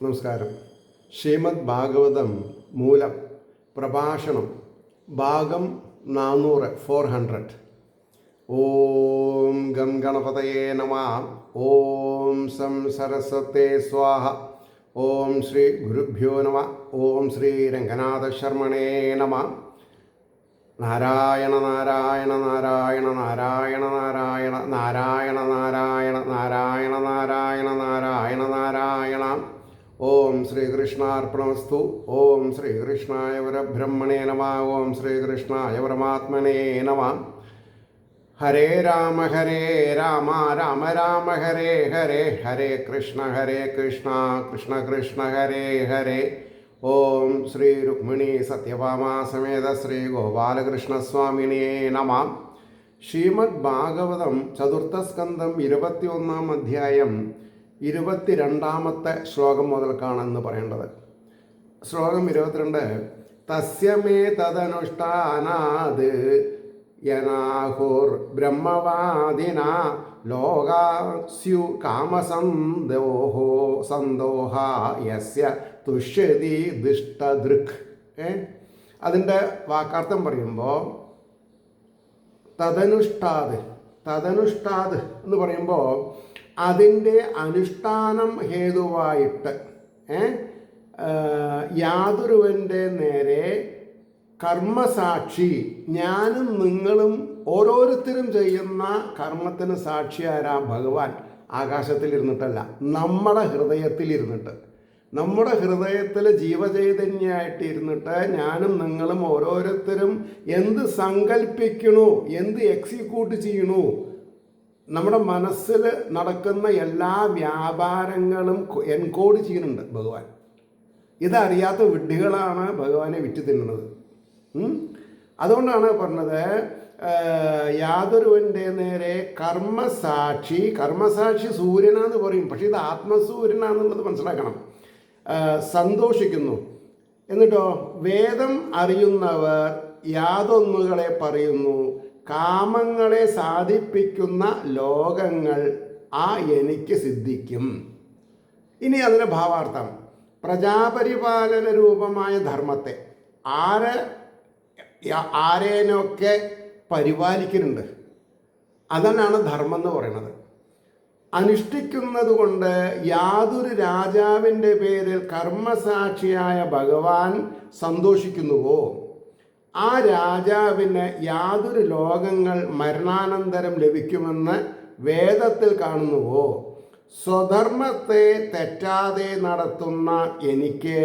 നമസ്കാരം. ശ്രീമദ് ഭാഗവതം മൂലം പ്രഭാഷണം ഭാഗം 400. ഓം ഗം ഗണപതയേ നമഃ. ഓം സം സരസ്വതേ സ്വാഹ. ഓം ശ്രീ ഗുരുഭ്യോ നമഃ. ഓം ശ്രീ രംഗനാഥ ശർമ്മണേ നമഃ. നാരായണ നാരായണ നാരായണ നാരായണ നാരായണ നാരായണ നാരായണ നാരായണ നാരായണ നാരായണ നാരായണ. ഓം ശ്രീകൃഷ്ണാർപ്പണമസ്തു. ഓം ശ്രീകൃഷ്ണായ പരബ്രഹ്മണേ നമഃ. ഓം ശ്രീകൃഷ്ണായ പരമാത്മനേ നമഃ. ഹരേ രാമ രാമ രാമ ഹരേ ഹരേ, ഹരേ കൃഷ്ണ കൃഷ്ണ കൃഷ്ണ ഹരേ ഹരേ. ഓം ശ്രീ രുക്മിണി സത്യഭാമാ സമേത ശ്രീ ഗോപാലകൃഷ്ണസ്വാമിനേ നമഃ. ശ്രീമദ് ഭാഗവതം ചതുർത്ഥസ്കന്ധം 21-ാം അധ്യായം 22-ാമത്തെ ശ്ലോകം മുതൽക്കാണെന്ന് പറയേണ്ടത്. ശ്ലോകം 22. തസ്യമേ തദനുഷ്ഠാനാത് യനാഹുർ ബ്രഹ്മവാദിന ലോകാസ്യു കാമസന്തോഹ യസ്യ തുഷ്യതി ദുഷ്ടദൃക്. അതിൻ്റെ വാക്കാർത്ഥം പറയുമ്പോൾ തദനുഷ്ഠാത് എന്ന് പറയുമ്പോൾ അതിൻ്റെ അനുഷ്ഠാനം ഹേതുവായിട്ട് യാതൊരുവൻ്റെ നേരെ കർമ്മസാക്ഷി, ഞാനും നിങ്ങളും ഓരോരുത്തരും ചെയ്യുന്ന കർമ്മത്തിന് സാക്ഷിയാരാ? ഭഗവാൻ. ആകാശത്തിലിരുന്നിട്ടല്ല, നമ്മുടെ ഹൃദയത്തിലിരുന്നിട്ട്, നമ്മുടെ ഹൃദയത്തിൽ ജീവചൈതന്യമായിട്ട് ഇരുന്നിട്ട് ഞാനും നിങ്ങളും ഓരോരുത്തരും എന്ത് സങ്കല്പിക്കണു, എന്ത് എക്സിക്യൂട്ട് ചെയ്യണു, നമ്മുടെ മനസ്സിൽ നടക്കുന്ന എല്ലാ വ്യാപാരങ്ങളും എൻകോഡ് ചെയ്യുന്നുണ്ട് ഭഗവാൻ. ഇതറിയാത്ത വിഡ്ഢികളാണ് ഭഗവാനെ വിറ്റ് തിന്നുന്നത്. അതുകൊണ്ടാണ് പറഞ്ഞത് യാതൊരുവൻ്റെ നേരെ കർമ്മസാക്ഷി സൂര്യനാന്ന് പറയും, പക്ഷെ ഇത് ആത്മസൂര്യനാന്നുള്ളത് മനസ്സിലാക്കണം. സന്തോഷിക്കുന്നു. എന്നിട്ടോ വേദം അറിയുന്നവർ യാതൊന്നുകളെ പറയുന്നു, കാമങ്ങളെ സാധിപ്പിക്കുന്ന ലോകങ്ങൾ ആ എനിക്ക് സിദ്ധിക്കും. ഇനി അതിൻ്റെ ഭാവാർത്ഥം, പ്രജാപരിപാലന രൂപമായ ധർമ്മത്തെ ആരേനൊക്കെ പരിപാലിക്കുന്നുണ്ട്, അതന്നാണ് ധർമ്മം എന്ന് പറയുന്നത്. അനുഷ്ഠിക്കുന്നത് കൊണ്ട് യാതൊരു രാജാവിൻ്റെ പേരിൽ കർമ്മസാക്ഷിയായ ഭഗവാൻ സന്തോഷിക്കുന്നുവോ, ആ രാജാവിന് യാതൊരു ലോകങ്ങൾ മരണാനന്തരം ലഭിക്കുമെന്ന് വേദത്തിൽ കാണുന്നുവോ, സ്വധർമ്മത്തെ തെറ്റാതെ നടത്തുന്ന എനിക്ക്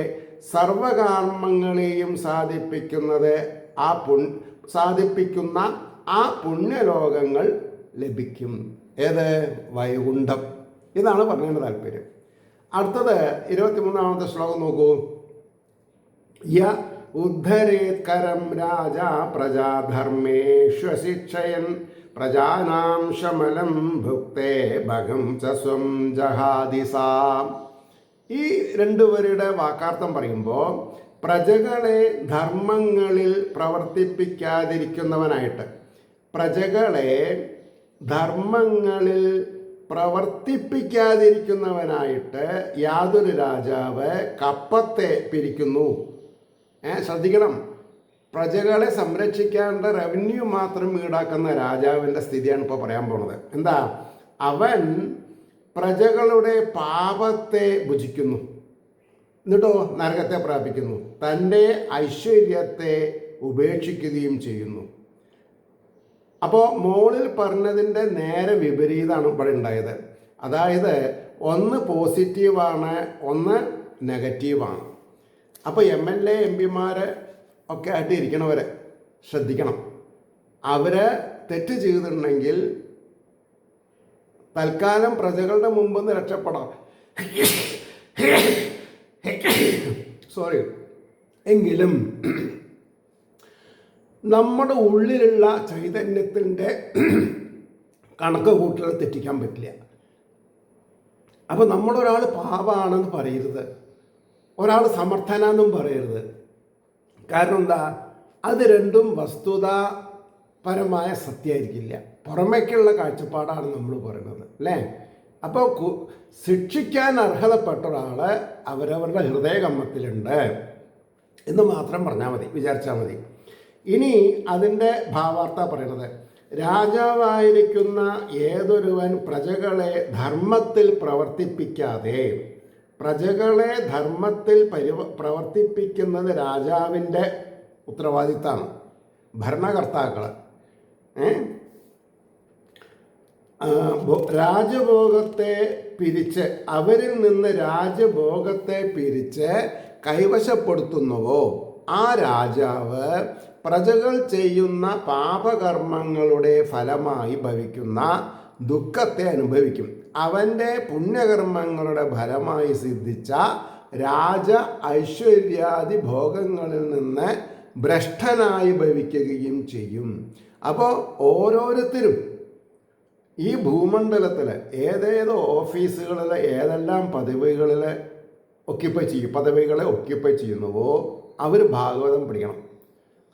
സർവകർമ്മങ്ങളെയും സാധിപ്പിക്കുന്ന ആ പുണ്യലോകങ്ങൾ ലഭിക്കും. ഏത്? വൈകുണ്ഠം. ഇതാണ് പറഞ്ഞതിൻ്റെ താല്പര്യം. അടുത്തത് 23-ാമത്തെ ശ്ലോകം നോക്കൂ. യ ഉദ്ധരേത്കരം രാജ പ്രജാധർമ്മേഷ്വശിക്ഷയൻ പ്രജാനാം ശമലം ഭുക്തേ ഭഗം സ്വം ജഹാദിസാ. ഈ രണ്ടുപേരുടെ വാക്കാർത്ഥം പറയുമ്പോൾ പ്രജകളെ ധർമ്മങ്ങളിൽ പ്രവർത്തിപ്പിക്കാതിരിക്കുന്നവനായിട്ട്, പ്രജകളെ ധർമ്മങ്ങളിൽ പ്രവർത്തിപ്പിക്കാതിരിക്കുന്നവനായിട്ട് യാതൊരു രാജാവ് കപ്പത്തെ പിരിക്കുന്നു. ശ്രദ്ധിക്കണം, പ്രജകളെ സംരക്ഷിക്കാണ്ട റവന്യൂ മാത്രം ഈടാക്കുന്ന രാജാവിൻ്റെ സ്ഥിതിയാണ് ഇപ്പോൾ പറയാൻ പോണത്. എന്താ? അവൻ പ്രജകളുടെ പാപത്തെ ഭുജിക്കുന്നു, എന്നിട്ടോ നരകത്തെ പ്രാപിക്കുന്നു, തൻ്റെ ഐശ്വര്യത്തെ ഉപേക്ഷിക്കുകയും ചെയ്യുന്നു. അപ്പോൾ മോളിൽ പറഞ്ഞതിൻ്റെ നേരെ വിപരീതമാണ് ഇവിടെ ഉണ്ടായത്. അതായത് ഒന്ന് പോസിറ്റീവാണ്, ഒന്ന് നെഗറ്റീവാണ്. അപ്പോൾ MLA MP ഒക്കെ ആയിട്ട് ഇരിക്കണവരെ ശ്രദ്ധിക്കണം. അവർ തെറ്റ് ചെയ്തിട്ടുണ്ടെങ്കിൽ തൽക്കാലം പ്രജകളുടെ മുമ്പിൽ നിന്ന് രക്ഷപ്പെടാം, എങ്കിലും നമ്മുടെ ഉള്ളിലുള്ള ചൈതന്യത്തിൻ്റെ കണക്ക് കൂട്ടൽ തെറ്റിക്കാൻ പറ്റില്ല. അപ്പോൾ നമ്മളൊരാൾ പാവാണെന്ന് പറയരുത്, ഒരാൾ സമർത്ഥനാണെന്നും പറയരുത്. കാരണം എന്താ? അത് രണ്ടും വസ്തുതാപരമായ സത്യമായിരിക്കില്ല, പുറമേക്കുള്ള കാഴ്ചപ്പാടാണ് നമ്മൾ പറയുന്നത്, അല്ലേ? അപ്പോൾ ശിക്ഷിക്കാൻ അർഹതപ്പെട്ട ഒരാൾ അവരവരുടെ ഹൃദയകമ്മത്തിലുണ്ട് എന്ന് മാത്രം പറഞ്ഞാൽ മതി, വിചാരിച്ചാൽ മതി. ഇനി അതിൻ്റെ ഭാവാർത്ഥ പറയുന്നത്, രാജാവായിരിക്കുന്ന ഏതൊരുവൻ പ്രജകളെ ധർമ്മത്തിൽ പ്രവർത്തിപ്പിക്കാതെ, പ്രജകളെ ധർമ്മത്തിൽ പ്രവർത്തിപ്പിക്കുന്നത് രാജാവിൻ്റെ ഉത്തരവാദിത്തമാണ്, ഭരണകർത്താക്കൾ. രാജഭോഗത്തെ പിരിച്ച്, അവരിൽ നിന്ന് രാജഭോഗത്തെ പിരിച്ച് കൈവശപ്പെടുത്തുന്നുവോ ആ രാജാവ് പ്രജകൾ ചെയ്യുന്ന പാപകർമ്മങ്ങളുടെ ഫലമായി ഭവിക്കുന്ന ദുഃഖത്തെ അനുഭവിക്കും. അവൻ്റെ പുണ്യകർമ്മങ്ങളുടെ ഫലമായി സിദ്ധിച്ച രാജ ഐശ്വര്യാദി ഭോഗങ്ങളിൽ നിന്ന് ഭ്രഷ്ടനായി ഭവിക്കുകയും ചെയ്യും. അപ്പോൾ ഓരോരുത്തരും ഈ ഭൂമണ്ഡലത്തിൽ ഏതേതോ ഓഫീസുകളിൽ ഏതെല്ലാം പദവികളെ ഒക്യുപ്പൈ ചെയ്യുന്നുവോ അവർ ഭാഗവതം പഠിക്കണം.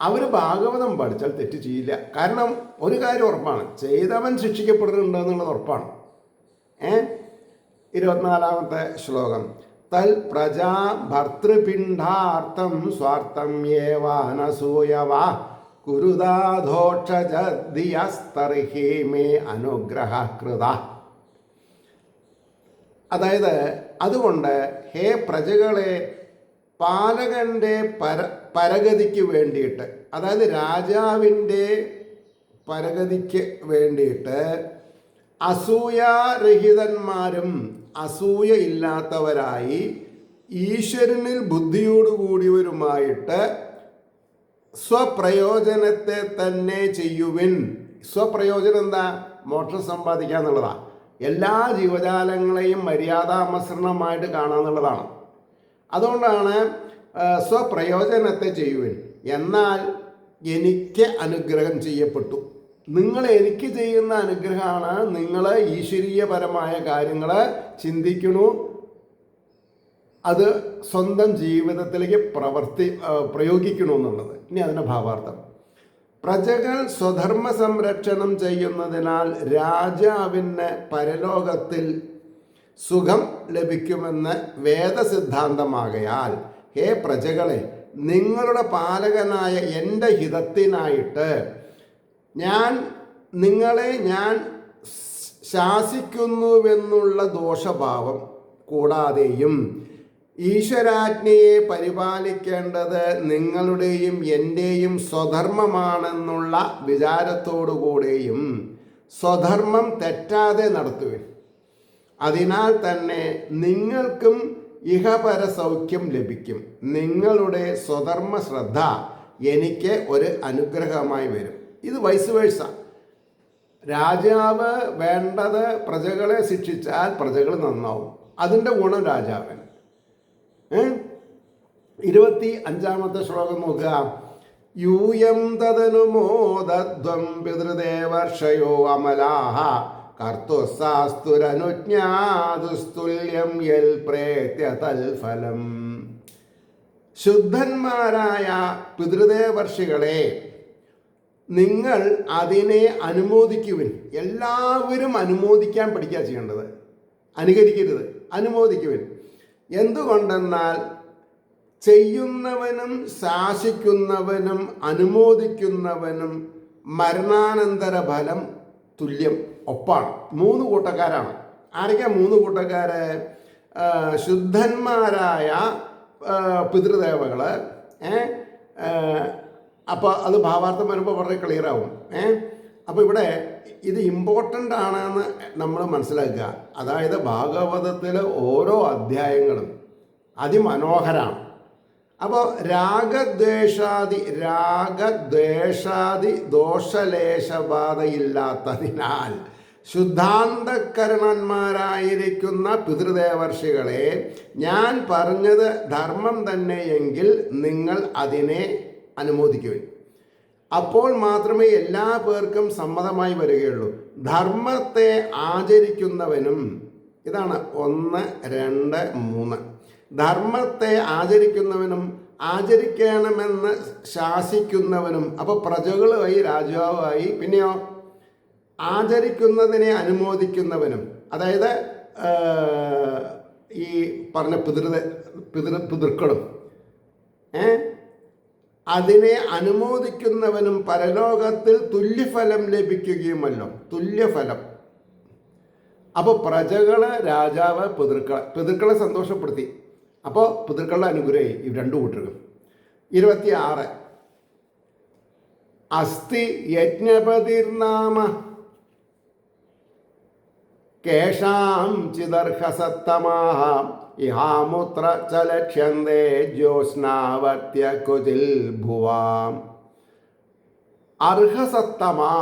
അവർ ഭാഗവതം പഠിച്ചാൽ തെറ്റ് ചെയ്യില്ല. കാരണം ഒരു കാര്യം ഉറപ്പാണ്, ചെയ്തവൻ ശിക്ഷിക്കപ്പെടുന്നുണ്ട് എന്നുള്ളത് ഉറപ്പാണ്. 24-ാമത്തെ ശ്ലോകം, തൽ പ്രജാ ഭർത്തൃപിണ്ഡാർത്ഥം സ്വാർത്ഥം യേവാനസൂയവ കുരുദാധോക്ഷജദിയസ്തർഹി മേ അനുഗ്രഹ കൃത. അതായത് അതുകൊണ്ട് ഹേ പ്രജകളെ, പാലകൻ്റെ പരഗതിക്ക് വേണ്ടിയിട്ട്, അതായത് രാജാവിൻ്റെ പരഗതിക്ക് വേണ്ടിയിട്ട് അസൂയാരഹിതന്മാരും അസൂയ ഇല്ലാത്തവരായി ഈശ്വരനിൽ ബുദ്ധിയോടുകൂടിയവരുമായിട്ട് സ്വപ്രയോജനത്തെ തന്നെ ചെയ്യുവിൻ. സ്വപ്രയോജനം എന്താ? മോക്ഷം സമ്പാദിക്കുക എന്നുള്ളതാണ്. എല്ലാ ജീവജാലങ്ങളെയും മര്യാദാമസൃണമായിട്ട് കാണാന്നുള്ളതാണ്. അതുകൊണ്ടാണ് സ്വപ്രയോജനത്തെ ചെയ്യുവിൻ. എന്നാൽ എനിക്ക് അനുഗ്രഹം ചെയ്യപ്പെട്ടു. നിങ്ങൾ എനിക്ക് ചെയ്യുന്ന അനുഗ്രഹമാണ് നിങ്ങൾ ഈശ്വരീയപരമായ കാര്യങ്ങൾ ചിന്തിക്കണു, അത് സ്വന്തം ജീവിതത്തിലേക്ക് പ്രയോഗിക്കണമെന്നുള്ളത്. ഇനി അതിൻ്റെ ഭാവാർത്ഥം, പ്രജകൾ സ്വധർമ്മ സംരക്ഷണം ചെയ്യുന്നതിനാൽ രാജാവിന് പരലോകത്തിൽ സുഖം ലഭിക്കുമെന്ന് വേദസിദ്ധാന്തമാകയാൽ ഹേ പ്രജകളെ, നിങ്ങളുടെ പാലകനായ എൻ്റെ ഹിതത്തിനായിട്ട് നിങ്ങളെ ഞാൻ ശാസിക്കുന്നുവെന്നുള്ള ദോഷഭാവം കൂടാതെയും ഈശ്വരാജ്ഞയെ പരിപാലിക്കേണ്ടത് നിങ്ങളുടെയും എൻ്റെയും സ്വധർമ്മമാണെന്നുള്ള വിചാരത്തോടുകൂടെയും സ്വധർമ്മം തെറ്റാതെ നടത്തുവിൻ. അതിനാൽ തന്നെ നിങ്ങൾക്കും ഇഹപര സൗഖ്യം ലഭിക്കും. നിങ്ങളുടെ സ്വധർമ്മ ശ്രദ്ധ എനിക്ക് ഒരു അനുഗ്രഹമായി വരും. ഇത് വൈസ് വേഴ്സ. രാജാവ് വേണ്ടത് പ്രജകളെ ശിക്ഷിച്ചാൽ പ്രജകൾ നന്നാവും. അതിൻ്റെ ഗുണം രാജാവിന്. 25-ാമത്തെ ശ്ലോകം നോക്കുക. യൂയം തദനുമോദധ്വം പിതൃദേവർഷയോ അമലാഹ കർത്തുസാസ്തുരനുജ്ഞാതുസ്തുല്യം യൽ പ്രേത്യ തൽഫലം. ശുദ്ധന്മാരായ പിതൃദേവർഷികളെ, നിങ്ങൾ അതിനെ അനുമോദിക്കുവിൻ. എല്ലാവരും അനുമോദിക്കാൻ പഠിക്കുക ചെയ്യേണ്ടത്, അനുകരിക്കരുത്, അനുമോദിക്കുവിൻ. എന്തുകൊണ്ടെന്നാൽ ചെയ്യുന്നവനും ശാസിക്കുന്നവനും അനുമോദിക്കുന്നവനും മരണാനന്തര ഫലം തുല്യം, ഒപ്പാണ്. 3 കൂട്ടക്കാരാണ്. ആരൊക്കെ 3 കൂട്ടക്കാര്? ശുദ്ധന്മാരായ പിതൃദേവകൾ. അപ്പോൾ അത് ഭാവാർത്ഥം വരുമ്പോൾ വളരെ ക്ലിയർ ആവും. അപ്പോൾ ഇവിടെ ഇത് ഇമ്പോർട്ടൻ്റ് ആണെന്ന് നമ്മൾ മനസ്സിലാക്കുക. അതായത് ഭാഗവതത്തിലെ ഓരോ അധ്യായങ്ങളും അതിമനോഹരമാണ്. അപ്പോൾ രാഗദ്വേഷാദി ദോഷലേശബാധയില്ലാത്തതിനാൽ ശുദ്ധാന്തകരണന്മാരായിരിക്കുന്ന പിതൃദേവർഷികളെ, ഞാൻ പറഞ്ഞത് ധർമ്മം തന്നെയെങ്കിൽ നിങ്ങൾ അതിനെ അനുമോദിക്കുവിൻ. അപ്പോൾ മാത്രമേ എല്ലാ പേർക്കും സമ്മതമായി വരികയുള്ളൂ. ധർമ്മത്തെ ആചരിക്കുന്നവനും, ഇതാണ് 1, 2, 3. ധർമ്മത്തെ ആചരിക്കുന്നവനും ആചരിക്കണമെന്ന് ശാസിക്കുന്നവനും, അപ്പോൾ പ്രജകളുമായി രാജാവായി, പിന്നെയോ ആചരിക്കുന്നതിനെ അനുമോദിക്കുന്നവനും, അതായത് ഈ പറഞ്ഞ പിതൃക്കളും അതിനെ അനുമോദിക്കുന്നവനും പരലോകത്തിൽ തുല്യഫലം ലഭിക്കുകയുമല്ലോ. തുല്യഫലം. അപ്പോൾ പ്രജകള്, രാജാവ്, പിതൃക്കളെ സന്തോഷപ്പെടുത്തി. അപ്പോൾ പിതൃക്കളുടെ അനുഗ്രഹം ഈ രണ്ടു കൂട്ടർക്കും. 26 അസ്തി യജ്ഞപതിർനാമ കേഷാം ചിദർഹസത്തമാഹ ഇഹാമുത്ര ചലക്ഷ്യന്തേ ജ്യോത്സ്നാവർത്യ കുതിൽ ഭുവാം. അർഹസത്തമാ,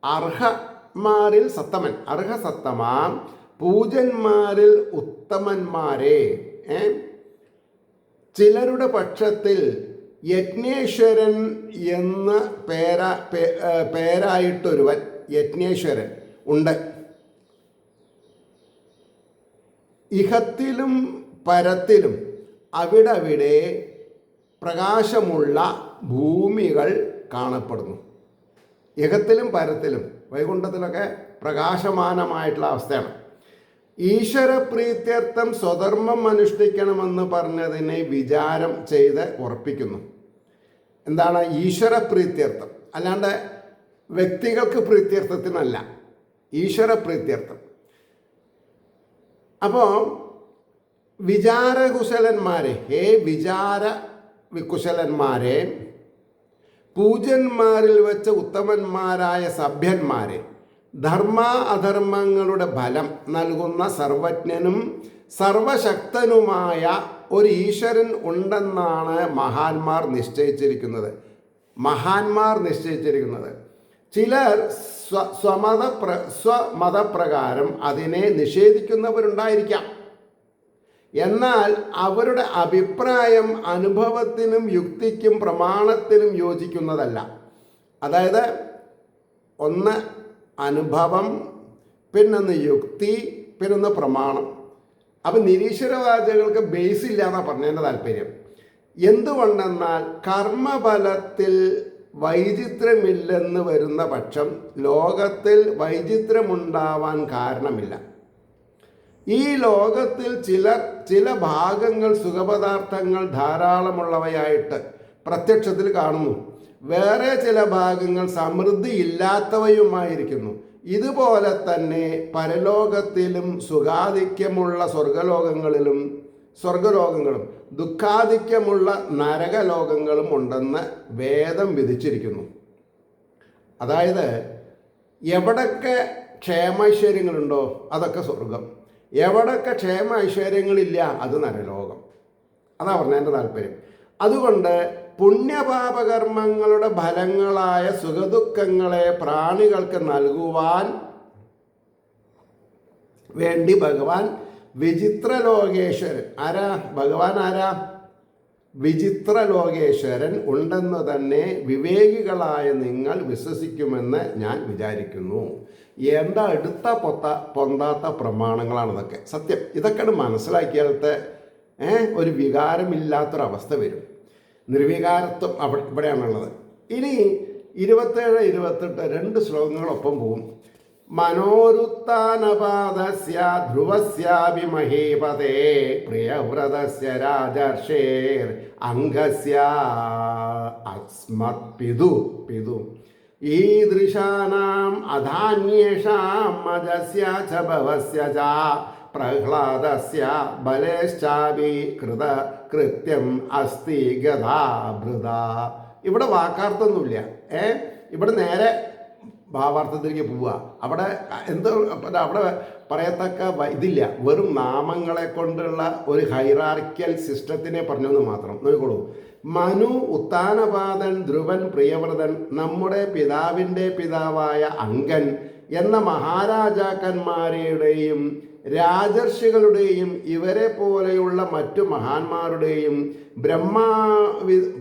അർഹമാരിൽ സത്തമൻ, അർഹസത്തമാ, പൂജന്മാരിൽ ഉത്തമന്മാരെ. ചിലരുടെ പക്ഷത്തിൽ യജ്ഞേശ്വരൻ എന്ന് പേരായിട്ടൊരുവൻ, യജ്ഞേശ്വരൻ ഉണ്ട്. ഇഹത്തിലും പരത്തിലും അവിടവിടെ പ്രകാശമുള്ള ഭൂമികൾ കാണപ്പെടുന്നു. ഇഹത്തിലും പരത്തിലും വൈകുണ്ഠത്തിലൊക്കെ പ്രകാശമാനമായിട്ടുള്ള അവസ്ഥയാണ്. ഈശ്വരപ്രീത്യർത്ഥം സ്വധർമ്മം അനുഷ്ഠിക്കണമെന്ന് പറഞ്ഞതിനെ വിചാരം ചെയ്ത് ഉറപ്പിക്കുന്നു. എന്താണ് ഈശ്വരപ്രീത്യർത്ഥം? അല്ലാണ്ട് വ്യക്തികൾക്ക് പ്രീത്യർത്ഥത്തിനല്ല, ഈശ്വരപ്രീത്യർത്ഥം. അപ്പോൾ വിചാരകുശലന്മാരെ, വിചാര കുശലന്മാരെ, പൂജന്മാരിൽ വെച്ച് ഉത്തമന്മാരായ സഭ്യന്മാരെ, ധർമ്മ അധർമ്മങ്ങളുടെ ഫലം നൽകുന്ന സർവജ്ഞനും സർവശക്തനുമായ ഒരു ഈശ്വരൻ ഉണ്ടെന്നാണ് മഹാന്മാർ നിശ്ചയിച്ചിരിക്കുന്നത്. ചിലർ സ്വമതപ്രകാരം അതിനെ നിഷേധിക്കുന്നവരുണ്ടായിരിക്കാം. എന്നാൽ അവരുടെ അഭിപ്രായം അനുഭവത്തിനും യുക്തിക്കും പ്രമാണത്തിനും യോജിക്കുന്നതല്ല. അതായത് ഒന്ന് അനുഭവം, പിന്നൊന്ന് യുക്തി, പിന്നൊന്ന് പ്രമാണം. അപ്പം നിരീശ്വരവാദികൾക്ക് ബേസ് ഇല്ല എന്നാണ് പറഞ്ഞതിൻ്റെ താല്പര്യം. എന്തുകൊണ്ടെന്നാൽ കർമ്മഫലത്തിൽ വൈചിത്ര്യമില്ലെന്ന് വരുന്ന പക്ഷം ലോകത്തിൽ വൈചിത്ര്യമുണ്ടാവാൻ കാരണമില്ല. ഈ ലോകത്തിൽ ചില ഭാഗങ്ങൾ സുഖപദാർത്ഥങ്ങൾ ധാരാളമുള്ളവയായിട്ട് പ്രത്യക്ഷത്തിൽ കാണുന്നു. വേറെ ചില ഭാഗങ്ങൾ സമൃദ്ധി ഇല്ലാത്തവയുമായിരിക്കുന്നു. ഇതുപോലെ തന്നെ പരലോകത്തിലും സുഖാധിക്യമുള്ള സ്വർഗലോകങ്ങളും ദുഃഖാധിക്യമുള്ള നരകലോകങ്ങളും ഉണ്ടെന്ന് വേദം വിധിച്ചിരിക്കുന്നു. അതായത് എവിടൊക്കെ ക്ഷേമൈശ്വര്യങ്ങളുണ്ടോ അതൊക്കെ സ്വർഗം, എവിടൊക്കെ ക്ഷേമ ഐശ്വര്യങ്ങളില്ല അത് നരലോകം. അതാ പറഞ്ഞതിൻ്റെ താല്പര്യം. അതുകൊണ്ട് പുണ്യപാപകർമ്മങ്ങളുടെ ഫലങ്ങളായ സുഖദുഃഖങ്ങളെ പ്രാണികൾക്ക് നൽകുവാൻ വേണ്ടി ഭഗവാൻ വിചിത്രലോകേശ്വരൻ ഭഗവാൻ വിചിത്രലോകേശ്വരൻ ഉണ്ടെന്ന് തന്നെ വിവേകികളായ നിങ്ങൾ വിശ്വസിക്കുമെന്ന് ഞാൻ വിചാരിക്കുന്നു. എന്താ എടുത്ത പൊന്താത്ത പ്രമാണങ്ങളാണ് ഇതൊക്കെ. സത്യം ഇതൊക്കെ മനസ്സിലാക്കിയാലത്തെ ഒരു വികാരമില്ലാത്തൊരവസ്ഥ വരും. നിർവികാരത്വം ഇവിടെയാണുള്ളത്. ഇനി 27, 28 2 ശ്ലോകങ്ങളൊപ്പം പോവും. മനോരുത്താനപാദസ്യ ധ്രുവസ്യാപി മഹീപതേ പ്രിയവ്രതസ്യ രാജർഷേർ അംഗസ്യ അസ്മത് പിതു ഈദൃശാനാം അധാന്യേഷാം മജസ്യ ച ഭവസ്യ ച പ്രഹ്ലാദസ്യ ബലേശ്ചാപി കൃത്യം അസ്തി ഗതാഭൃത. ഇവിടെ വാക്കാർത്ഥമൊന്നുമില്ല. ഇവിടെ നേരെ ഭാവാർത്ഥത്തിലേക്ക് പോവുക. അവിടെ അവിടെ പറയത്തക്ക ഇതില്ല. വെറും നാമങ്ങളെ കൊണ്ടുള്ള ഒരു ഹൈറാർക്കിയൽ സിസ്റ്റത്തിനെ പറഞ്ഞെന്ന് മാത്രം. നോക്കിക്കോളൂ. മനു, ഉത്താനപാദൻ, ധ്രുവൻ, പ്രിയവ്രതൻ, നമ്മുടെ പിതാവിൻ്റെ പിതാവായ അങ്കൻ എന്ന മഹാരാജാക്കന്മാരുടെയും രാജർഷികളുടെയും ഇവരെ പോലെയുള്ള മറ്റു മഹാന്മാരുടെയും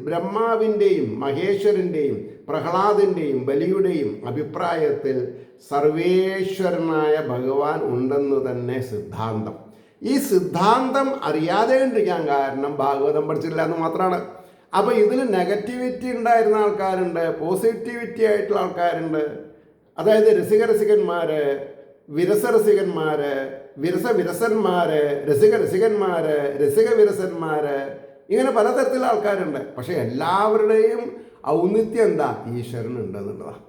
ബ്രഹ്മാവിൻ്റെയും മഹേശ്വരൻ്റെയും പ്രഹ്ലാദൻ്റെയും ബലിയുടെയും അഭിപ്രായത്തിൽ സർവേശ്വരനായ ഭഗവാൻ ഉണ്ടെന്ന് തന്നെ സിദ്ധാന്തം. ഈ സിദ്ധാന്തം അറിയാതെ കണ്ടിരിക്കാൻ കാരണം ഭാഗവതം പഠിച്ചിട്ടില്ല എന്ന് മാത്രമാണ്. അപ്പോൾ ഇതിൽ നെഗറ്റിവിറ്റി ഉണ്ടായിരുന്ന ആൾക്കാരുണ്ട്, പോസിറ്റിവിറ്റി ആയിട്ടുള്ള ആൾക്കാരുണ്ട്. അതായത് രസികന്മാർ, വിരസരസികന്മാർ, വിരസന്മാര്, രസികന്മാര്, വിരസന്മാര്, ഇങ്ങനെ പലതരത്തിലുള്ള ആൾക്കാരുണ്ട്. പക്ഷെ എല്ലാവരുടെയും ഔന്നിത്യം എന്താ? ഈശ്വരൻ ഉണ്ട് എന്നുള്ളതാണ്.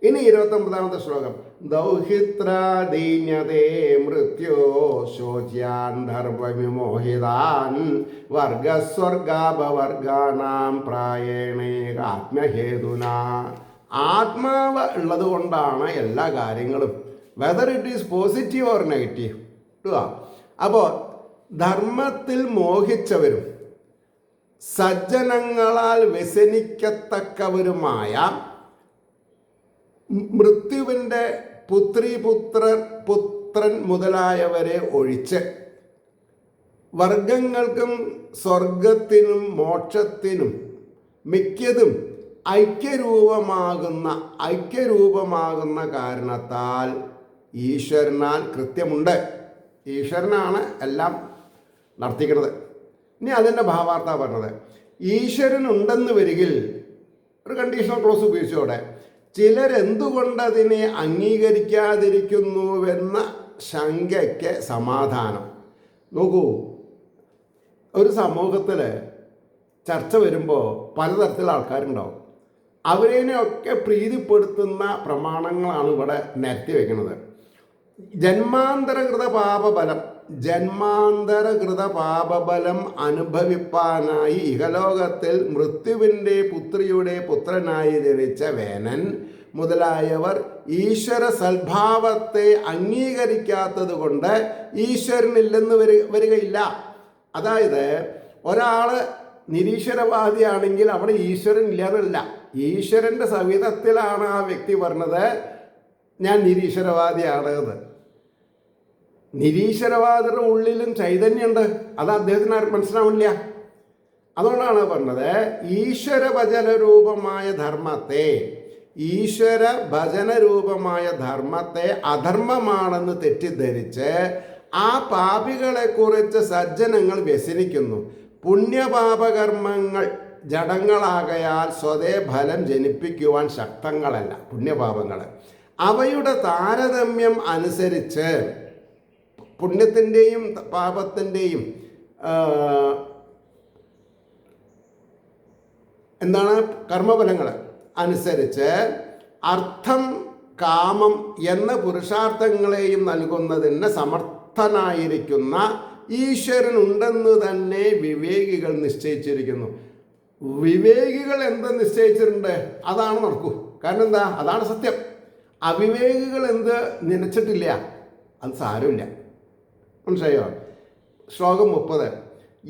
ഇനി 29ാമത്തെ ശ്ലോകം. ദൗഹിത്രാദീന്യതേ മൃത്യോ ശോച്യാൻ ധർമ്മവിമോഹിതാൻ വർഗസ്വർഗാപവർഗാണാം പ്രായേണേകാത്മഹേതുന. ആത്മാവ് ഉള്ളത് കൊണ്ടാണ് എല്ലാ കാര്യങ്ങളും, whether it is positive or negative. അപ്പോൾ ധർമ്മത്തിൽ മോഹിച്ചവരും സജ്ജനങ്ങളാൽ വ്യസനിക്കത്തക്കവരുമായ മൃത്യുവിൻ്റെ പുത്രൻ മുതലായവരെ ഒഴിച്ച് വർഗങ്ങൾക്കും സ്വർഗത്തിനും മോക്ഷത്തിനും മിക്കതും ഐക്യരൂപമാകുന്ന കാരണത്താൽ ഈശ്വരനാൽ കൃത്യമുണ്ട്. ഈശ്വരനാണ് എല്ലാം നടത്തിക്കുന്നത്. ഇനി അതിൻ്റെ ഭാവാർത്ഥ പറഞ്ഞത്, ഈശ്വരനുണ്ടെന്ന് വരികിൽ ഒരു കണ്ടീഷണൽ ക്ലോസ് ഉപയോഗിച്ചോടെ ചിലരെന്തുകൊണ്ടതിനെ അംഗീകരിക്കാതിരിക്കുന്നുവെന്ന ശങ്കയ്ക്ക് സമാധാനം. നോക്കൂ, ഒരു സമൂഹത്തിൽ ചർച്ച വരുമ്പോൾ പലതരത്തിലുള്ള ആൾക്കാരുണ്ടാവും. അവരെയൊക്കെ പ്രീതിപ്പെടുത്തുന്ന പ്രമാണങ്ങളാണ് ഇവിടെ നിരത്തി വയ്ക്കുന്നത്. ജന്മാന്തരകൃത പാപബലം അനുഭവിപ്പാനായി ഇഹലോകത്തിൽ മൃത്യുവിൻ്റെ പുത്രിയുടെ പുത്രനായി ജനിച്ച വേനൻ മുതലായവർ ഈശ്വര സൽഭാവത്തെ അംഗീകരിക്കാത്തത് കൊണ്ട് ഈശ്വരനില്ലെന്ന് വരികയില്ല. അതായത് ഒരാൾ നിരീശ്വരവാദിയാണെങ്കിൽ അവിടെ ഈശ്വരൻ ഇല്ലാന്നല്ല, ഈശ്വരൻ്റെ സവിധത്തിലാണ് ആ വ്യക്തി പറഞ്ഞത് ഞാൻ നിരീശ്വരവാദിയാണ് എന്ന്. നിരീശ്വരവാദിയുടെ ഉള്ളിലും ചൈതന്യമുണ്ട്, അത് അദ്ദേഹത്തിന് ആർക്കും മനസ്സിലാവില്ല. അതുകൊണ്ടാണ് പറഞ്ഞത് ഈശ്വര ഭജന രൂപമായ ധർമ്മത്തെ അധർമ്മമാണെന്ന് തെറ്റിദ്ധരിച്ച് ആ പാപികളെക്കുറിച്ച് സജ്ജനങ്ങൾ വ്യസനിക്കുന്നു. പുണ്യപാപകർമ്മങ്ങൾ ജഡങ്ങളാകയാൽ സ്വതേ ഫലം ജനിപ്പിക്കുവാൻ ശക്തങ്ങളല്ല പുണ്യപാപങ്ങൾ. അവയുടെ താരതമ്യം അനുസരിച്ച് പുണ്യത്തിൻ്റെയും പാപത്തിൻ്റെയും കർമ്മഫലങ്ങൾ അനുസരിച്ച് അർത്ഥം, കാമം എന്ന പുരുഷാർത്ഥങ്ങളെയും നൽകുന്നതിന് സമർത്ഥനായിരിക്കുന്ന ഈശ്വരനുണ്ടെന്ന് തന്നെ വിവേകികൾ നിശ്ചയിച്ചിരിക്കുന്നു. വിവേകികൾ എന്ത് നിശ്ചയിച്ചിട്ടുണ്ട് അതാണ് നടക്കൂ. കാരണം എന്താ? അതാണ് സത്യം. അവിവേകികൾ എന്ത് നനച്ചിട്ടില്ല, അത് സാരമില്ല. മനസ്സിലായോ? ശ്ലോകം 30.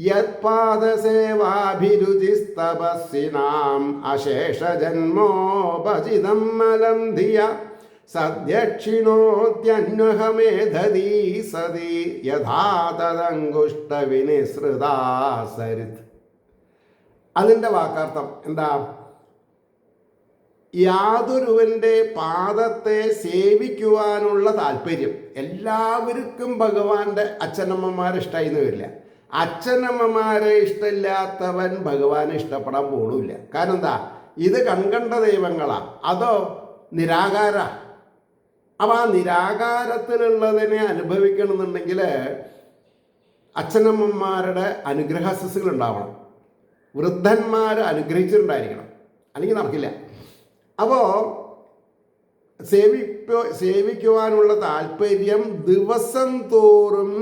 യത്പാദസേവാഭിരുചിസ്തപസ്സിനാം അശേഷജന്മോപചിതം മലം ധിയ സദ്യക്ഷിണോത്യന്വഹമേധീ സതി യഥാ തദംഗുഷ്ടവിനിസൃതാ സരിത്. അതിൻ്റെ വാക്കാർത്ഥം എന്താ? യാതൊരുവൻ്റെ പാദത്തെ സേവിക്കുവാനുള്ള താല്പര്യം. എല്ലാവർക്കും ഭഗവാന്റെ അച്ഛനമ്മമാരെ ഇഷ്ടമായിന്ന് വരില്ല. അച്ഛനമ്മമാരെ ഇഷ്ടമില്ലാത്തവൻ ഭഗവാനെ ഇഷ്ടപ്പെടാൻ പോലുമില്ല. കാരണം എന്താ? ഇത് കൺകണ്ട ദൈവങ്ങളാ, അതോ നിരാകാര. അപ്പം ആ നിരാകാരത്തിലുള്ളതിനെ അനുഭവിക്കണമെന്നുണ്ടെങ്കിൽ അച്ഛനമ്മമാരുടെ അനുഗ്രഹാശസ്സുകൾ ഉണ്ടാവണം, വൃദ്ധന്മാർ അനുഗ്രഹിച്ചിട്ടുണ്ടായിരിക്കണം, അല്ലെങ്കിൽ നടക്കില്ല. അപ്പോൾ സേവിക്കുവാനുള്ള താല്പര്യം ദിവസം തോറും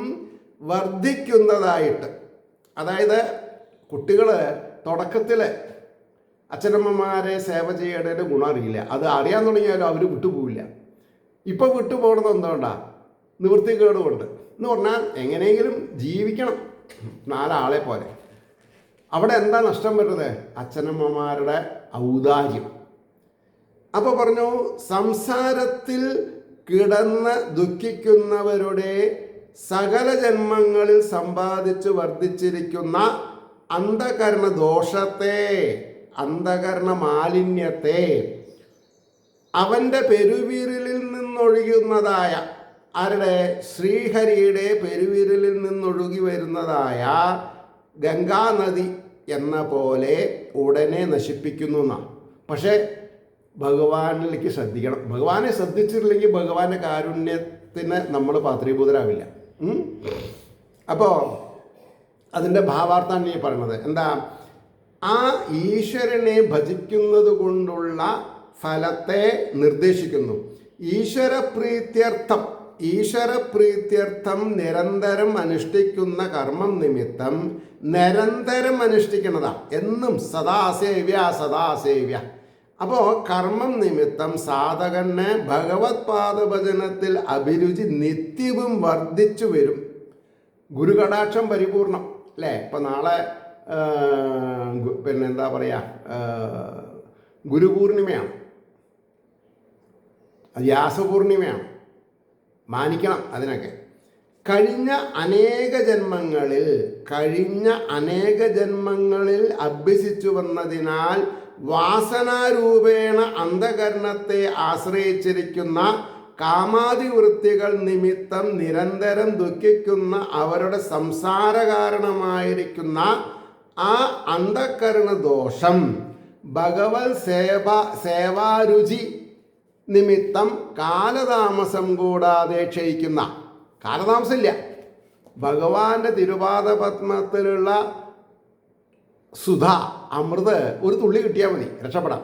വർദ്ധിക്കുന്നതായിട്ട്. അതായത് കുട്ടികൾ തുടക്കത്തിൽ അച്ഛനമ്മമാരെ സേവ ചെയ്യേണ്ടതിൻ്റെ ഗുണം അറിയില്ല. അത് അറിയാൻ തുടങ്ങിയാലും അവർ വിട്ടുപോവില്ല. ഇപ്പോൾ വിട്ടുപോകണത് എന്തുകൊണ്ടാണ്? നിവൃത്തികേട് കൊണ്ട്. എന്ന് പറഞ്ഞാൽ എങ്ങനെയെങ്കിലും ജീവിക്കണം, 4 ആളെ പോലെ. അവിടെ എന്താ നഷ്ടം വരുന്നത്? അച്ഛനമ്മമാരുടെ ഔദാര്യം. അപ്പോൾ പറഞ്ഞു, സംസാരത്തിൽ കിടന്ന് ദുഃഖിക്കുന്നവരുടെ സകല ജന്മങ്ങളിൽ സമ്പാദിച്ചു വർദ്ധിച്ചിരിക്കുന്ന അന്ധകരണ ദോഷത്തെ, അന്ധകരണ മാലിന്യത്തെ, അവൻ്റെ പെരുവിരലിൽ നിന്നൊഴുകുന്നതായ, ആരുടെ? ശ്രീഹരിയുടെ പെരുവിരലിൽ നിന്നൊഴുകി വരുന്നതായ ഗംഗാനദി എന്ന പോലെ ഉടനെ നശിപ്പിക്കുന്നു എന്നാണ്. പക്ഷേ ഭഗവാനിലേക്ക് ശ്രദ്ധിക്കണം. ഭഗവാനെ ശ്രദ്ധിച്ചിട്ടില്ലെങ്കിൽ ഭഗവാന്റെ കാരുണ്യം വിഷയത്തിന് നമ്മൾ പാത്രീഭൂതരാവില്ല. അപ്പോൾ അതിൻ്റെ ഭാവാർത്ഥാണ് ഈ പറയുന്നത്. എന്താ? ആ ഈശ്വരനെ ഭജിക്കുന്നത് കൊണ്ടുള്ള ഫലത്തെ നിർദ്ദേശിക്കുന്നു. ഈശ്വരപ്രീത്യർത്ഥം നിരന്തരം അനുഷ്ഠിക്കുന്ന കർമ്മം നിമിത്തം നിരന്തരം അനുഷ്ഠിക്കുന്നതാ, എന്നും സദാസേവ്യ. അപ്പോൾ കർമ്മം നിമിത്തം സാധകന് ഭഗവത് പാദഭജനത്തിൽ അഭിരുചി നിത്യവും വർദ്ധിച്ചു വരും. ഗുരുകടാക്ഷം പരിപൂർണം അല്ലേ? ഇപ്പം നാളെ എന്താ പറയുക, ഗുരുപൂർണിമയാണ്, വ്യാസപൂർണിമയാണ്, മാനിക്കണം അതിനൊക്കെ. കഴിഞ്ഞ അനേക ജന്മങ്ങളിൽ അഭ്യസിച്ചു വന്നതിനാൽ വാസനാരൂപേണ അന്ധകരണത്തെ ആശ്രയിച്ചിരിക്കുന്ന കാമാദിവൃത്തികൾ നിമിത്തം നിരന്തരം ദുഃഖിക്കുന്ന അവരുടെ സംസാര കാരണമായിരിക്കുന്ന ആ അന്ധകരണ ദോഷം ഭഗവത് സേവാരുചി നിമിത്തം കാലതാമസം കൂടാതെ ക്ഷയിക്കുന്ന, കാലതാമസമില്ല, ഭഗവാന്റെ തിരുപാദപത്മത്തിലുള്ള സുധ അമൃത് ഒരു തുള്ളി കിട്ടിയാൽ മതി, രക്ഷപ്പെടാം.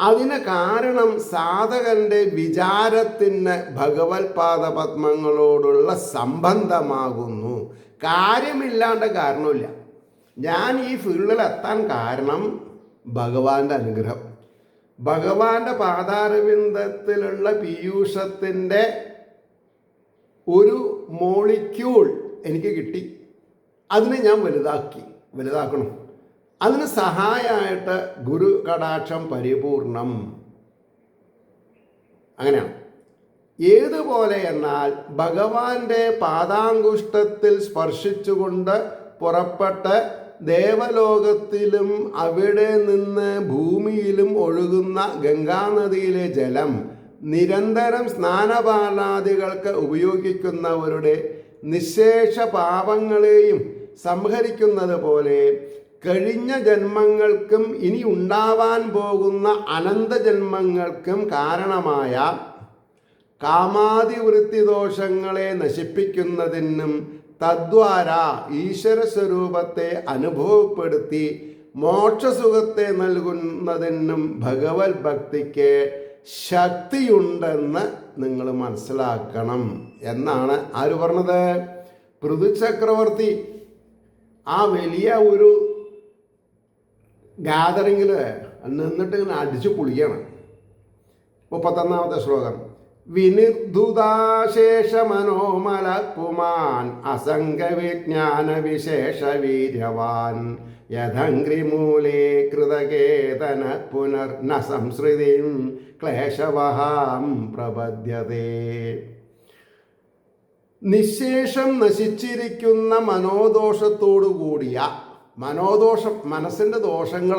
അതിന് കാരണം സാധകന്റെ വിചാരത്തിന് ഭഗവത് പാദപത്മങ്ങളോടുള്ള സംബന്ധമാകുന്നു. കാര്യമില്ലാണ്ട് കാരണമില്ല. ഞാൻ ഈ ഫീൽഡിൽ എത്താൻ കാരണം ഭഗവാന്റെ അനുഗ്രഹം. ഭഗവാന്റെ പാദാരവിന്ദത്തിലുള്ള പീയൂഷത്തിൻ്റെ ഒരു മോളിക്യൂൾ എനിക്ക് കിട്ടി. അതിനെ ഞാൻ വലുതാക്കണം. അതിന് സഹായമായിട്ട് ഗുരു കടാക്ഷം പരിപൂർണം. അങ്ങനെയാണ്. ഏതുപോലെ എന്നാൽ ഭഗവാന്റെ പാദാങ്കുഷ്ടത്തിൽ സ്പർശിച്ചുകൊണ്ട് പുറപ്പെട്ട് ദേവലോകത്തിലും അവിടെ നിന്ന് ഭൂമിയിലും ഒഴുകുന്ന ഗംഗാനദിയിലെ ജലം നിരന്തരം സ്നാനപാനാദികൾക്ക് ഉപയോഗിക്കുന്നവരുടെ നിശേഷ പാപങ്ങളെയും സംഹരിക്കുന്നത് പോലെ കഴിഞ്ഞ ജന്മങ്ങൾക്കും ഇനി ഉണ്ടാവാൻ പോകുന്ന അനന്തജന്മങ്ങൾക്കും കാരണമായ കാമാദിവൃത്തിദോഷങ്ങളെ നശിപ്പിക്കുന്നതിനും തദ്വാര ഈശ്വരസ്വരൂപത്തെ അനുഭവപ്പെടുത്തി മോക്ഷസുഖത്തെ നൽകുന്നതിനും ഭഗവത് ഭക്തിക്ക് ശക്തിയുണ്ടെന്ന് നിങ്ങൾ മനസ്സിലാക്കണം എന്നാണ് ആര് പറഞ്ഞത്? പൃഥു ചക്രവർത്തി ആ വലിയ ഒരു ഗാദറിങ്ങിൽ നിന്നിട്ട് ഇങ്ങനെ അടിച്ചു പൊളിയാണ്. 31-ാമത്തെ ശ്ലോകം. വിനിർധുതാശേഷ മനോമല പുമാൻ അസംഗവിജ്ഞാന വിശേഷ വീര്യവാൻ യഥംഗ്രിമൂലേ കൃതകേതന പുനർന സംസൃതിം ക്ലേശവഹാം പ്രപദ്യതേ. നിശേഷം നശിച്ചിരിക്കുന്ന മനോദോഷത്തോടു കൂടിയ മനോദോഷം, മനസ്സിൻ്റെ ദോഷങ്ങൾ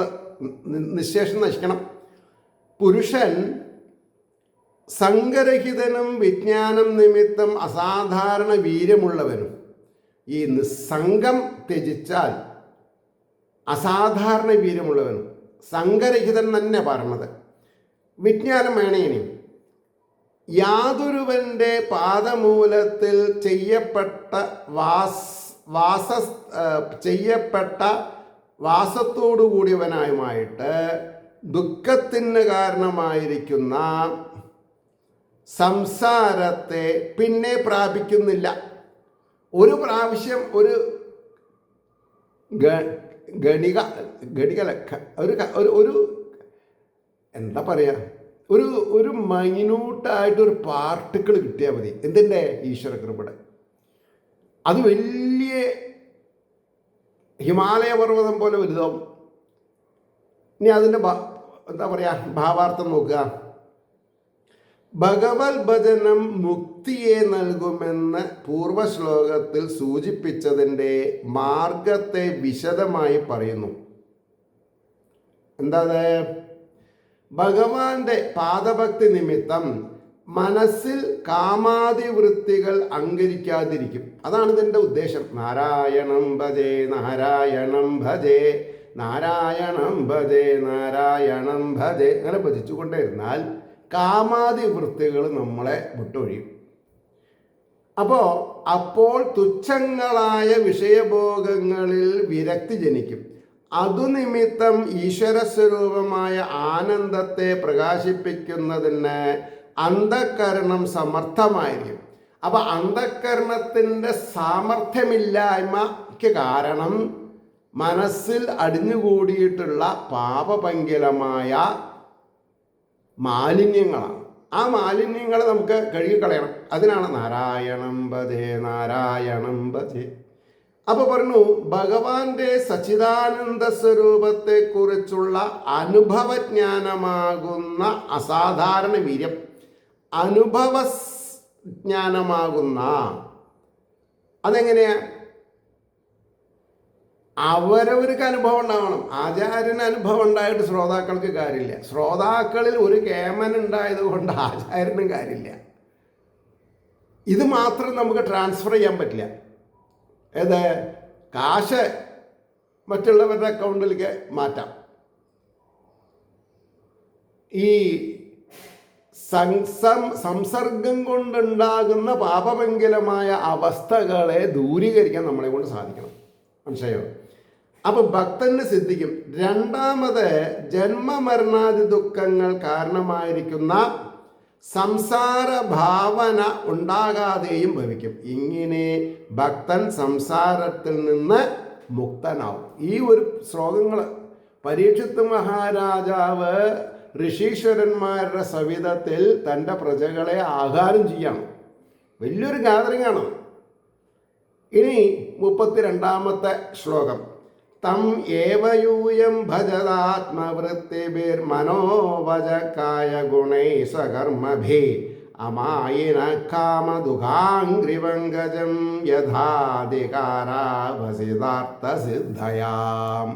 നിശേഷം നശിക്കണം. പുരുഷൻ സംഘരഹിതനും വിജ്ഞാനം നിമിത്തം അസാധാരണ വീര്യമുള്ളവനും. ഈ നിസ്സംഗം ത്യജിച്ചാൽ അസാധാരണ വീര്യമുള്ളവനും, സംഘരഹിതൻ തന്നെ പറഞ്ഞത്. വിജ്ഞാനം വേണേനി യാതൊരുവൻ്റെ പാദമൂലത്തിൽ ചെയ്യപ്പെട്ട വാസത്തോടു കൂടിയവനായുമായിട്ട് ദുഃഖത്തിന് കാരണമായിരിക്കുന്ന സംസാരത്തെ പിന്നെ പ്രാപിക്കുന്നില്ല. ഒരു പ്രാവശ്യം ഒരു എന്താ പറയുക, ഒരു മൈന്യൂട്ടായിട്ടൊരു പാർട്ടിക്കിൾ കിട്ടിയാൽ മതി. എന്തിൻ്റെ? ഈശ്വരകൃപയുടെ. അത് വലിയ ഹിമാലയ പർവ്വതം പോലെ വലുതാവും. ഇനി അതിൻ്റെ എന്താ പറയുക, ഭാവാർത്ഥം നോക്കുക. ഭഗവത് ഭജനം മുക്തിയെ നൽകുമെന്ന് പൂർവശ്ലോകത്തിൽ സൂചിപ്പിച്ചതിൻ്റെ മാർഗത്തെ വിശദമായി പറയുന്നു. എന്താ? ഭഗവാന്റെ പാദഭക്തി നിമിത്തം മനസ്സിൽ കാമാദിവൃത്തികൾ അങ്കരിക്കാതിരിക്കും. അതാണ് ഇതിൻ്റെ ഉദ്ദേശം. നാരായണം ഭജേ നാരായണം ഭജേ നാരായണം ഭജേ നാരായണം ഭജേ. അങ്ങനെ ഭജിച്ചുകൊണ്ടിരുന്നാൽ കാമാദിവൃത്തികൾ നമ്മളെ വിട്ടൊഴിയും. അപ്പോൾ തുച്ഛങ്ങളായ വിഷയഭോഗങ്ങളിൽ വിരക്തി ജനിക്കും. അതുനിമിത്തം ഈശ്വരസ്വരൂപമായ ആനന്ദത്തെ പ്രകാശിപ്പിക്കുന്നതിന് അന്ധക്കരണം സമർത്ഥമായിരിക്കും. അപ്പം അന്ധക്കരണത്തിൻ്റെ സാമർഥ്യമില്ലായ്മയ്ക്ക് കാരണം മനസ്സിൽ അടിഞ്ഞുകൂടിയിട്ടുള്ള പാപപങ്കിലമായ മാലിന്യങ്ങളാണ്. ആ മാലിന്യങ്ങൾ നമുക്ക് കഴുകിക്കളയണം. അതിനാണ് നാരായണം ഭജേ നാരായണം ഭജേ. അപ്പോൾ പറഞ്ഞു, ഭഗവാന്റെ സച്ചിദാനന്ദ സ്വരൂപത്തെക്കുറിച്ചുള്ള അനുഭവജ്ഞാനമാകുന്ന അസാധാരണ വീര്യം, അനുഭവജ്ഞാനമാകുന്ന അതെങ്ങനെയാ? അവരവർക്ക് അനുഭവം ഉണ്ടാവണം. ആചാര്യന് അനുഭവം ഉണ്ടായിട്ട് ശ്രോതാക്കൾക്ക് കാര്യമില്ല. ശ്രോതാക്കളിൽ ഒരു കേമൻ ഉണ്ടായത് കൊണ്ട് ആചാര്യനും കാര്യമില്ല. ഇത് മാത്രം നമുക്ക് ട്രാൻസ്ഫർ ചെയ്യാൻ പറ്റില്ല. ഏത് കാശ് മറ്റുള്ളവരുടെ അക്കൗണ്ടിലേക്ക് മാറ്റാം. ഈ സംസർഗം കൊണ്ടുണ്ടാകുന്ന പാപമംഗലമായ അവസ്ഥകളെ ദൂരീകരിക്കാൻ നമ്മളെ കൊണ്ട് സാധിക്കണം. മനസ്സിലായോ? അപ്പം ഭക്തന് സിദ്ധിക്കും. രണ്ടാമത്, ജന്മമരണാദി ദുഃഖങ്ങൾ കാരണമായിരിക്കുന്ന സംസാര ഭാവന ഉണ്ടാകാതെയും ഭവിക്കും. ഇങ്ങനെ ഭക്തൻ സംസാരത്തിൽ നിന്ന് മുക്തനാവും. ഈ ഒരു ശ്ലോകങ്ങൾ പരീക്ഷിത്ത് മഹാരാജാവ് ഋഷീശ്വരന്മാരുടെ സവിധത്തിൽ തൻ്റെ പ്രജകളെ ആഹാരം ചെയ്യണം. വലിയൊരു ഗാദറിംഗാണ്. ഇനി 32ാമത്തെ ശ്ലോകം. തം ഏവയൂയം ഭജതാത്മവൃത്തിഭിർ മനോവചകായ ഗുണൈ സകർമ്മഭി അമായിന കാമദുഃഖാംഗ്രിവങ്കജം യഥാധികാരാവസിതാർത്ഥ സിദ്ധയാം.